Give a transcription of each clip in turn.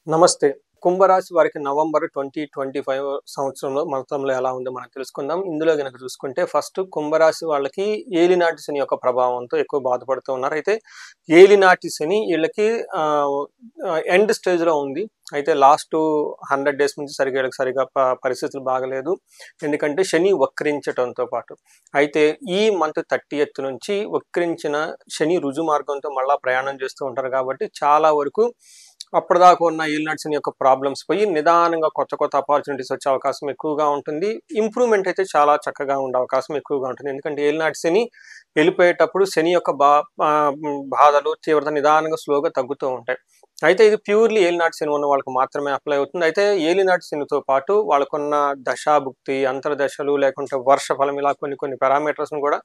నమస్తే. కుంభరాశి వారికి నవంబర్ 2025 సంవత్సరంలో మొత్తంలో ఎలా ఉందో మనం తెలుసుకుందాం. ఇందులో గనక చూసుకుంటే ఫస్ట్ కుంభరాశి వాళ్ళకి ఏలినాటి శని యొక్క ప్రభావంతో ఎక్కువ బాధపడుతూ ఉన్నారు. అయితే ఏలినాటి శని ఈళ్ళకి ఆహ్, ఎండ్ స్టేజ్‌లో ఉంది. అయితే లాస్ట్ 100 డేస్ నుంచి సరిగ్గా పరిస్థితులు బాగలేదు. ఎందుకంటే శని వక్రించటంతో పాటు. అయితే ఈ మంత్ 30థ్ నుంచి వక్రించిన శని రుజు మార్గంతో మళ్ళా ప్రయాణం చేస్తూ ఉంటారు కాబట్టి చాలా వరకు అప్పటిదాకా ఉన్న ఈల్‌నట్స్ యొక్క ప్రాబ్లమ్స్ పోయి నిదానంగా కొత్త అపార్చునిటీస్ వచ్చే అవకాశం ఎక్కువగా ఉంటుంది. ఇంప్రూవ్‌మెంట్ అయితే చాలా చక్కగా ఉండే అవకాశం ఎక్కువగా ఉంటుంది. ఎందుకంటే ఏలినాటి వెళ్ళిపోయేటప్పుడు శని యొక్క బాధలు, తీవ్రత నిదానంగా స్లోగా తగ్గుతూ ఉంటాయి. అయితే ఇది ప్యూర్‌లీ ఏలినాటి శని ఉన్న వాళ్ళకి మాత్రమే అప్లై అవుతుంది. అయితే ఏలినాటి శనితో పాటు వాళ్ళకున్న దశాభుక్తి, అంతర్దశలు లేకుంటే వర్షఫలం ఇలా కొన్ని పారామీటర్స్‌ని కూడా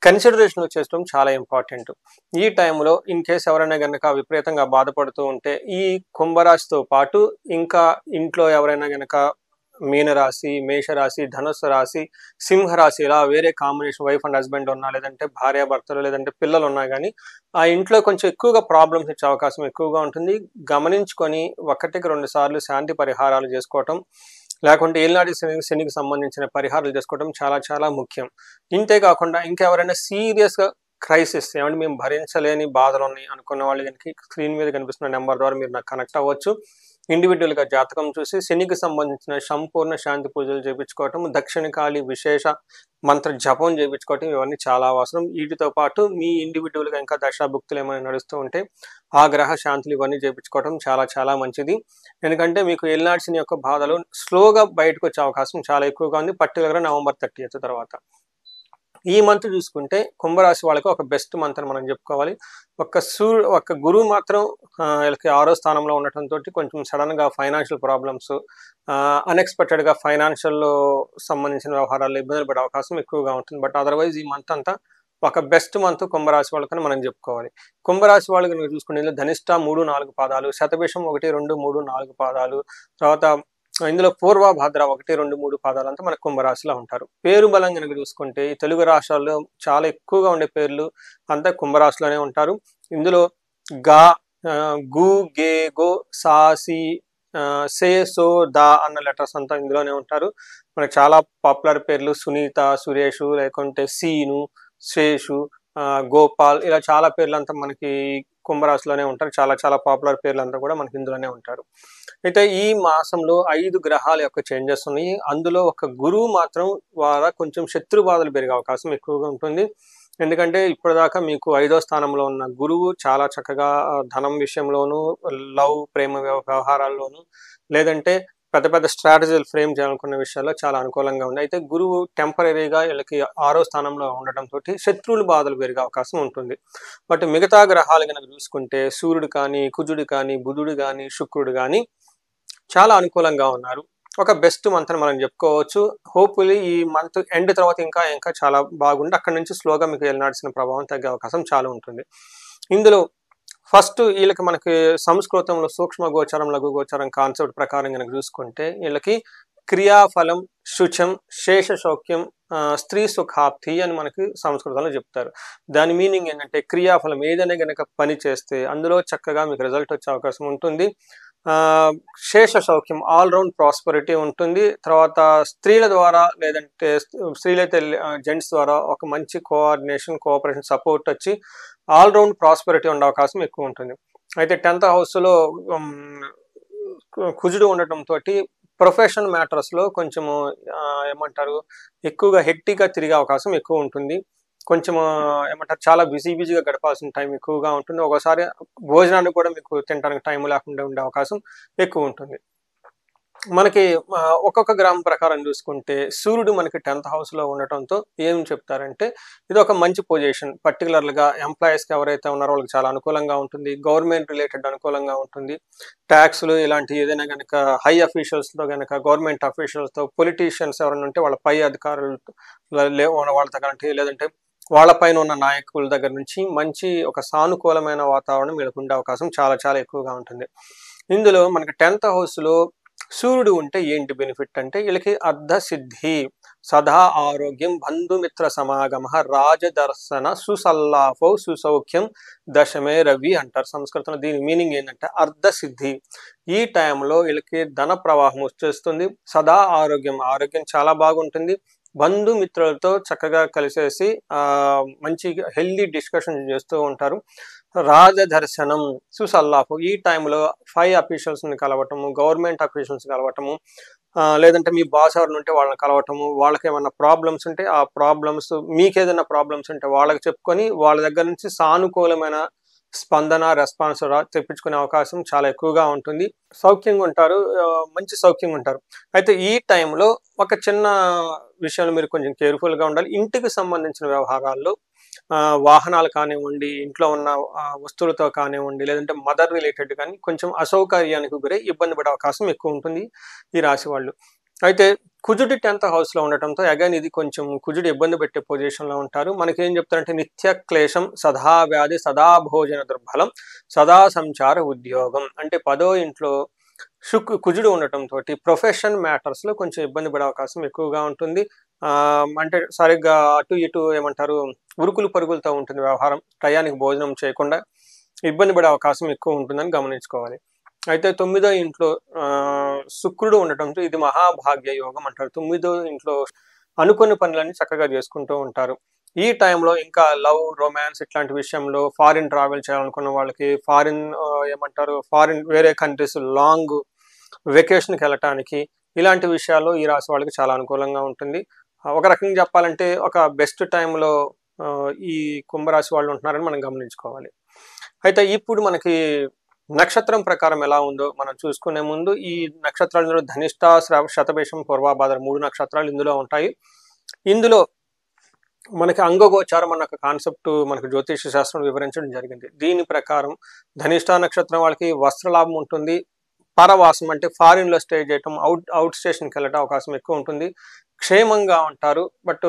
కన్సిడరేషన్‌లో చేసుకోవడం చాలా ఇంపార్టెంట్. ఈ టైంలో ఇన్ కేస్ ఎవరైనా గనక విపరీతంగా బాధపడుతూ ఉంటే, ఈ కుంభరాశితో పాటు ఇంకా ఇంట్లో ఎవరైనా గనక మీనరాశి, మేషరాశి, ధనుస్సు రాశి, సింహరాశి ఇలా వేరే కాంబినేషన్ వైఫ్ అండ్ హస్బెండ్ ఉన్నా, లేదంటే భార్యాభర్తలు, లేదంటే పిల్లలున్నా గానీ, ఆ ఇంట్లో కొంచెం ఎక్కువగా ప్రాబ్లమ్స్ వచ్చే అవకాశం ఎక్కువగా ఉంటుంది. గమనించుకొని 1కి 2 సార్లు శాంతి పరిహారాలు జేసుకోవటం, లేకుంటే ఏలినాటి శనికి సంబంధించిన పరిహారాలు జేసుకోవటం చాలా చాలా ముఖ్యం. ఇంతే కాకుండా ఇంకెవరైనా సీరియస్‌గా క్రైసిస్ ఏమంటే మేము భరించలేని బాధలున్నాయి అనుకున్న వాళ్ళు గనుక స్క్రీన్ మీద కనిపిస్తున్న నంబర్ ద్వారా మీరు నాకు కనెక్ట్ అవ్వచ్చు. ఇండివిడ్యువల్‌గా జాతకం చూసి శనికి సంబంధించిన సంపూర్ణ శాంతి పూజలు చేపించుకోవటం, దక్షిణకాళి విశేష మంత్ర జపం చేపించుకోవటం ఇవన్నీ చాలా అవసరం. వీటితో పాటు మీ ఇండివిడ్యువల్‌గా ఇంకా దశాభుక్తులు ఏమైనా నడుస్తూ ఉంటే ఆ గ్రహ శాంతులు ఇవన్నీ చేపించుకోవటం చాలా చాలా మంచిది. ఎందుకంటే మీకు ఏలినాటి శని యొక్క బాధలు స్లోగా బయటకొచ్చే అవకాశం చాలా ఎక్కువగా ఉంది. పర్టిక్యులర్‌గా నవంబర్ 30థ్ తర్వాత. ఈ మంత్ చూసుకుంటే కుంభరాశి వాళ్ళకి ఒక బెస్ట్ మంత్ అని మనం చెప్పుకోవాలి. ఒక్క గురువు మాత్రం వీళ్ళకి 6వ స్థానంలో ఉండటంతోటి కొంచెం సడెన్‌గా ఫైనాన్షియల్ ప్రాబ్లమ్స్ అన్‌ఎక్స్‌పెక్టెడ్‌గా ఫైనాన్షియల్‌లో సంబంధించిన వ్యవహారాల్లో ఇబ్బందులు పడే అవకాశం ఎక్కువగా ఉంటుంది. బట్ అదర్‌వైజ్ ఈ మంత్ అంతా ఒక బెస్ట్ మంత్ కుంభరాశి వాళ్ళకని మనం చెప్పుకోవాలి. కుంభరాశి వాళ్ళు గనుక చూసుకుంటే ఇందులో ధనిష్ట 3, 4 పాదాలు, శతభిషం 1, 2, 3, 4 పాదాలు, తర్వాత ఇందులో పూర్వ భాద్ర 1, 2, 3 పాదాలంతా మన కుంభరాశిలో ఉంటారు. పేరు బలం గనుక చూసుకుంటే ఈ తెలుగు రాష్ట్రాల్లో చాలా ఎక్కువగా ఉండే పేర్లు అంతా కుంభరాశిలోనే ఉంటారు. ఇందులో గా, గు, గే, గో, సా, సి, సే, సో, దా అన్న లెటర్స్ అంతా ఇందులోనే ఉంటారు. మనకు చాలా పాపులర్ పేర్లు సునీత, సురేషు, లేకుంటే సీను, శేషు, గోపాల్ ఇలా చాలా పేర్లంతా మనకి కుంభరాశిలోనే ఉంటారు. చాలా చాలా పాపులర్ పేర్లంతా కూడా మనకి ఇందులోనే ఉంటారు. అయితే ఈ మాసంలో 5 గ్రహాల యొక్క చేంజెస్ ఉన్నాయి. అందులో ఒక గురువు మాత్రం ద్వారా కొంచెం శత్రు బాధలు పెరిగే అవకాశం ఎక్కువగా ఉంటుంది. ఎందుకంటే ఇప్పటిదాకా మీకు 5వ స్థానంలో ఉన్న గురువు చాలా చక్కగా ధనం విషయంలోనూ, ప్రేమ వ్యవహారాల్లోనూ, లేదంటే పెద్ద స్ట్రాటజీలు ఫ్రేమ్ చేయాలనుకున్న విషయాల్లో చాలా అనుకూలంగా ఉంది. అయితే గురువు టెంపరరీగా వీళ్ళకి 6వ స్థానంలో ఉండటంతోటి శత్రువుల బాధలు పెరిగే అవకాశం ఉంటుంది. బట్ మిగతా గ్రహాలు గనక చూసుకుంటే సూర్యుడు కానీ, కుజుడు కానీ, బుధుడు గానీ, శుక్రుడు గానీ చాలా అనుకూలంగా ఉన్నారు. ఒక బెస్ట్ మంత్ అని మనం చెప్పుకోవచ్చు. హోప్‌ఫుల్లీ ఈ మంత్ ఎండ్ తర్వాత ఇంకా చాలా బాగుండి అక్కడి నుంచి స్లోగా మీకు ఏలినాటి ప్రభావం తగ్గే అవకాశం చాలా ఉంటుంది. ఇందులో ఫస్ట్ ఈళ్ళకి మనకి సంస్కృతంలో సూక్ష్మ గోచరం, లఘు గోచరం కాన్సెప్ట్ ప్రకారం గనక చూసుకుంటే ఈళ్ళకి క్రియాఫలం, శుచం, శేషశౌక్యం, స్త్రీ సుఖాప్తి అని మనకి సంస్కృతంలో చెప్తారు. దాని మీనింగ్ ఏంటంటే క్రియాఫలం ఏదైనా గనక పని చేస్తే అందులో చక్కగా మీకు రిజల్ట్ వచ్చే అవకాశం ఉంటుంది. శేష సౌఖ్యం ఆల్ రౌండ్ ప్రాస్పెరిటీ ఉంటుంది. తర్వాత స్త్రీల ద్వారా లేదంటే స్త్రీలైతే జెంట్స్ ద్వారా ఒక మంచి కోఆపరేషన్ సపోర్ట్ వచ్చి ఆల్ రౌండ్ ప్రాస్పెరిటీ ఉండే అవకాశం ఎక్కువ ఉంటుంది. అయితే 10th హౌస్‌లో కుజుడు ఉండటంతోటి ప్రొఫెషన్ మ్యాటర్స్‌లో కొంచెము ఏమంటారు ఎక్కువగా హెక్టిక్‌గా తిరిగే అవకాశం ఎక్కువ ఉంటుంది. కొంచెం ఏమంటారు చాలా బిజీగా గడపాల్సిన టైం ఎక్కువగా ఉంటుంది. ఒక్కోసారి భోజనానికి కూడా మీకు తినడానికి టైం లేకుండా ఉండే అవకాశం ఎక్కువ ఉంటుంది. మనకి ఒక్కొక్క గ్రామం ప్రకారం చూసుకుంటే సూర్యుడు మనకి 10th హౌస్‌లో ఉండటంతో ఏం చెప్తారంటే ఇదొక మంచి పొజిషన్. పర్టిక్యులర్‌గా ఎంప్లాయీస్‌కి ఎవరైతే ఉన్నారో వాళ్ళకి చాలా అనుకూలంగా ఉంటుంది. గవర్నమెంట్ రిలేటెడ్ అనుకూలంగా ఉంటుంది. టాక్స్‌లు ఇలాంటి ఏదైనా గనక హై అఫీషియల్స్‌తో గనక గవర్నమెంట్ అఫీషియల్స్‌తో పొలిటీషియన్స్ ఎవరైనా ఉంటే వాళ్ళ పై అధికారులతో వాళ్ళతో కంటే లేదంటే వాళ్ళ పైన ఉన్న నాయకుల దగ్గర నుంచి మంచి ఒక సానుకూలమైన వాతావరణం వీళ్ళకి ఉండే అవకాశం చాలా చాలా ఎక్కువగా ఉంటుంది. ఇందులో మనకి 10th హౌస్‌లో సూర్యుడు ఉంటే ఏంటి బెనిఫిట్ అంటే వీళ్ళకి అర్ధ సిద్ధి సదా ఆరోగ్యం బంధుమిత్ర సమాగమ రాజదర్శన సుసల్లాఫౌ సుసౌఖ్యం దశమే రవి అంటారు సంస్కృతంలో. దీని మీనింగ్ ఏంటంటే అర్ధసిద్ధి. ఈ టైంలో వీళ్ళకి ధన ప్రవాహం వచ్చేస్తుంది. సదా ఆరోగ్యం, ఆరోగ్యం చాలా బాగుంటుంది. బంధుమిత్రులతో చక్కగా కలిసేసి మంచి హెల్దీ డిస్కషన్ చేస్తూ ఉంటారు. రాజదర్శనం సుసల్లాఫు. ఈ టైంలో 5 అఫీషియల్స్ని కలవటము, గవర్నమెంట్ అఫీషియల్స్ కలవటము, లేదంటే మీ బాస్ ఎవరిని ఉంటే వాళ్ళని కలవటము, వాళ్ళకి ఏమన్నా ప్రాబ్లమ్స్ ఉంటే ఆ ప్రాబ్లమ్స్, మీకేదైనా ప్రాబ్లమ్స్ ఉంటే వాళ్ళకి చెప్పుకొని వాళ్ళ దగ్గర నుంచి సానుకూలమైన స్పందన, రెస్పాన్స్ తెప్పించుకునే అవకాశం చాలా ఎక్కువగా ఉంటుంది. సౌఖ్యంగా ఉంటారు, మంచి సౌఖ్యంగా ఉంటారు. అయితే ఈ టైంలో ఒక చిన్న విషయంలో మీరు కొంచెం కేర్ఫుల్గా ఉండాలి. ఇంటికి సంబంధించిన వ్యవహారాల్లో వాహనాలు కానివ్వండి, ఇంట్లో ఉన్న వస్తువులతో కానివ్వండి, లేదంటే మదర్ రిలేటెడ్ కానీ కొంచెం అసౌకర్యానికి గురై ఇబ్బంది పడే అవకాశం ఎక్కువ ఉంటుంది ఈ రాశి వాళ్ళు. అయితే కుజుడి 10th హౌస్లో ఉండటంతో అగైన్ ఇది కొంచెం కుజుడు ఇబ్బంది పెట్టే పొజిషన్లో ఉంటారు. మనకేం చెప్తారంటే నిత్య క్లేశం, సదా వ్యాధి, సదా భోజన దుర్బలం, సదా సంచార ఉద్యోగం. అంటే 10వ ఇంట్లో కుజుడు ఉండటంతో ప్రొఫెషన్ మ్యాటర్స్లో కొంచెం ఇబ్బంది పడే అవకాశం ఎక్కువగా ఉంటుంది. అంటే సరిగ్గా అటు ఇటు ఏమంటారు, ఉరుకులు పరుగులతో ఉంటుంది వ్యవహారం. టయానికి భోజనం చేయకుండా ఇబ్బంది పడే అవకాశం ఎక్కువ ఉంటుందని గమనించుకోవాలి. అయితే 9వ ఇంట్లో శుక్రుడు ఉండటంతో ఇది మహాభాగ్య యోగం అంటారు. 9వ ఇంట్లో అనుకున్న పనులన్నీ చక్కగా చేసుకుంటూ ఉంటారు. ఈ టైంలో ఇంకా లవ్, రొమాన్స్ ఇట్లాంటి విషయంలో ఫారిన్ ట్రావెల్ చేయాలనుకున్న వాళ్ళకి, ఫారిన్ వేరే కంట్రీస్ లాంగ్ వెకేషన్కి వెళ్ళటానికి, ఇలాంటి విషయాల్లో ఈ రాశి వాళ్ళకి చాలా అనుకూలంగా ఉంటుంది. ఒక రకంగా చెప్పాలంటే ఒక బెస్ట్ టైంలో ఈ కుంభరాశి వాళ్ళు ఉంటున్నారని మనం గమనించుకోవాలి. అయితే ఇప్పుడు మనకి నక్షత్రం ప్రకారం ఎలా ఉందో మనం చూసుకునే ముందు, ఈ నక్షత్రాలు ధనిష్ట, శతభిషం, పూర్వాభాద్ర 3 నక్షత్రాలు ఇందులో ఉంటాయి. ఇందులో మనకి అంగగోచారం అన్న ఒక కాన్సెప్ట్ మనకు జ్యోతిష శాస్త్రం వివరించడం జరిగింది. దీని ప్రకారం ధనిష్ట నక్షత్రం వాళ్ళకి వస్త్రలాభం ఉంటుంది. పరవాసం అంటే ఫారిన్లో స్టే చేయటం, అవుట్ స్టేషన్కి వెళ్ళటం అవకాశం ఎక్కువ ఉంటుంది. క్షేమంగా ఉంటారు, బట్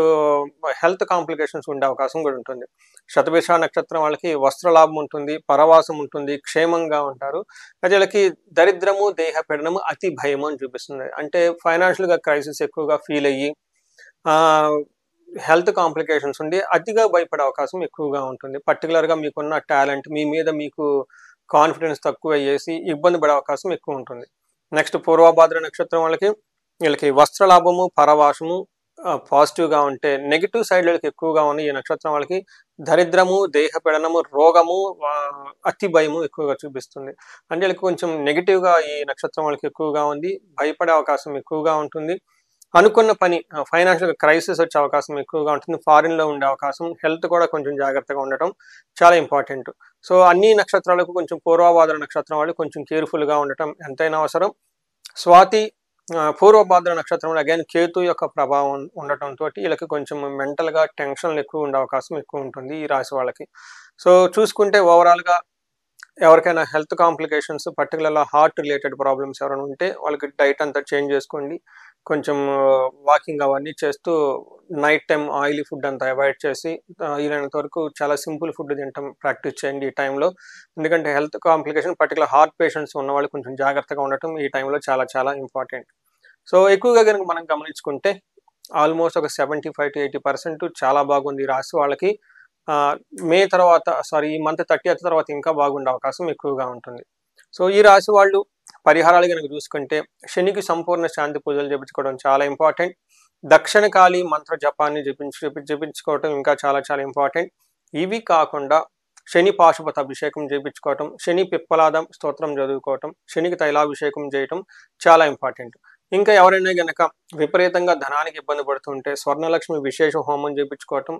హెల్త్ కాంప్లికేషన్స్ ఉండే అవకాశం కూడా ఉంటుంది. శతభిష నక్షత్రం వాళ్ళకి వస్త్రలాభం ఉంటుంది, పరవాసం ఉంటుంది, క్షేమంగా ఉంటారు. అయితే వీళ్ళకి దరిద్రము, దేహపీడనము, అతి భయము అని చూపిస్తుంది. అంటే ఫైనాన్షియల్గా క్రైసిస్ ఎక్కువగా ఫీల్ అయ్యి హెల్త్ కాంప్లికేషన్స్ ఉండి అతిగా భయపడే అవకాశం ఎక్కువగా ఉంటుంది. పర్టికులర్గా మీకున్న టాలెంట్, మీ మీద మీకు కాన్ఫిడెన్స్ తక్కువ అయ్యేసి ఇబ్బంది పడే అవకాశం ఎక్కువ ఉంటుంది. నెక్స్ట్ పూర్వభాద్ర నక్షత్రం వీళ్ళకి వస్త్రలాభము, పరవాసము పాజిటివ్గా ఉంటే, నెగిటివ్ సైడ్ వీళ్ళకి ఎక్కువగా ఉన్న ఈ నక్షత్రం వాళ్ళకి దరిద్రము, దేహపీడనము, రోగము, అతి భయము ఎక్కువగా చూపిస్తుంది. అంటే వీళ్ళకి కొంచెం నెగిటివ్గా ఈ నక్షత్రం వాళ్ళకి ఎక్కువగా ఉంది. భయపడే అవకాశం ఎక్కువగా ఉంటుంది. అనుకున్న పని ఫైనాన్షియల్ క్రైసిస్ వచ్చే అవకాశం ఎక్కువగా ఉంటుంది. ఫారిన్లో ఉండే అవకాశం, హెల్త్ కూడా కొంచెం జాగ్రత్తగా ఉండటం చాలా ఇంపార్టెంట్. సో అన్ని నక్షత్రాలకు కొంచెం పూర్వభాద్ర నక్షత్రం వాళ్ళు కొంచెం కేర్ఫుల్గా ఉండటం ఎంతైనా అవసరం. స్వాతి, పూర్వభాద్ర నక్షత్రంలో అగైన్ కేతు యొక్క ప్రభావం ఉండటంతో వీళ్ళకి కొంచెం మెంటల్గా టెన్షన్లు ఎక్కువ ఉండే అవకాశం ఎక్కువ ఉంటుంది ఈ రాశి వాళ్ళకి. సో చూసుకుంటే ఓవరాల్గా ఎవరికైనా హెల్త్ కాంప్లికేషన్స్, పర్టికులర్గా హార్ట్ రిలేటెడ్ ప్రాబ్లమ్స్ ఎవరైనా ఉంటే వాళ్ళకి డైట్ అంతా చేంజ్ చేసుకోండి. కొంచెం వాకింగ్ అవన్నీ చేస్తూ నైట్ టైం ఆయిలీ ఫుడ్ అంతా అవాయిడ్ చేసి వీలైనంత వరకు చాలా సింపుల్ ఫుడ్ తినటం ప్రాక్టీస్ చేయండి ఈ టైంలో. ఎందుకంటే health complication, particular heart patients ఉన్న వాళ్ళు కొంచెం జాగ్రత్తగా ఉండటం ఈ టైంలో చాలా చాలా ఇంపార్టెంట్. సో ఎక్కువగా కనుక మనం గమనించుకుంటే ఆల్మోస్ట్ ఒక 75 to 80% చాలా బాగుంది ఈ రాశి వాళ్ళకి. ఈ మంత్ 30th తర్వాత ఇంకా బాగుండే అవకాశం ఎక్కువగా ఉంటుంది. సో ఈ రాశి వాళ్ళు పరిహారాలు కనుక చూసుకుంటే శనికి సంపూర్ణ శాంతి పూజలు చేయించుకోవడం చాలా ఇంపార్టెంట్. దక్షిణ కాళీ మంత్ర జపాన్ని జపించుకోవటం ఇంకా చాలా చాలా ఇంపార్టెంట్. ఇవి కాకుండా శని పాశుపత అభిషేకం చేయించుకోవటం, శని పిప్పలాదం స్తోత్రం చదువుకోవటం, శనికి తైలాభిషేకం చేయటం చాలా ఇంపార్టెంట్. ఇంకా ఎవరైనా గనక విపరీతంగా ధనానికి ఇబ్బంది పడుతుంటే స్వర్ణలక్ష్మి విశేష హోమం చేయించుకోవటం,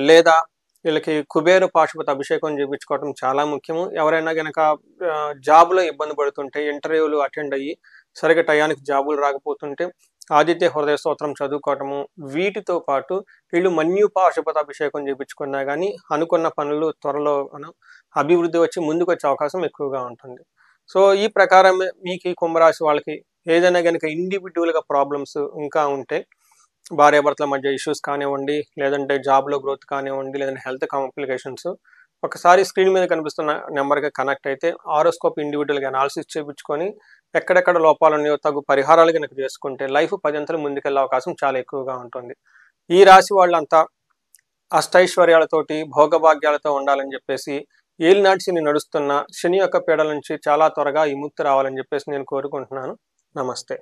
లేదా వీళ్ళకి కుబేర పాశుపత అభిషేకం చేయించుకోవటం చాలా ముఖ్యము. ఎవరైనా గనక జాబులో ఇబ్బంది పడుతుంటే, ఇంటర్వ్యూలు అటెండ్ అయ్యి సరిగ్గా టయానికి జాబులు రాకపోతుంటే ఆదిత్య హృదయ స్తోత్రం చదువుకోవటము, వీటితో పాటు వీళ్ళు మన్యు పాశుపత అభిషేకం చేయించుకున్నా కానీ అనుకున్న పనులు త్వరలో అభివృద్ధి వచ్చి ముందుకు వచ్చే అవకాశం ఎక్కువగా ఉంటుంది. సో ఈ ప్రకారం మీకు ఈ కుంభరాశి వాళ్ళకి ఏదైనా కనుక ఇండివిజువల్గా ప్రాబ్లమ్స్ ఇంకా ఉంటే, భార్యాభర్తల మధ్య ఇష్యూస్ కానివ్వండి, లేదంటే జాబ్లో గ్రోత్ కానివ్వండి, లేదంటే హెల్త్ కాంప్లికేషన్స్, ఒకసారి స్క్రీన్ మీద కనిపిస్తున్న నెంబర్కి కనెక్ట్ అయితే ఆరోస్కోప్ ఇండివిజువల్గా అనాలిసిస్ చేయించుకొని ఎక్కడెక్కడ లోపాలు ఉన్నాయో తగు పరిహారాలు కనుక చేసుకుంటే లైఫ్ 10 అంతలు ముందుకెళ్ళే అవకాశం చాలా ఎక్కువగా ఉంటుంది. ఈ రాశి వాళ్ళంతా అష్టైశ్వర్యాలతోటి భోగభాగ్యాలతో ఉండాలని చెప్పేసి ఏలినాటి శని నడుస్తున్న శని యొక్క పీడల నుంచి చాలా త్వరగా విముక్తి రావాలని చెప్పేసి నేను కోరుకుంటున్నాను. నమస్తే.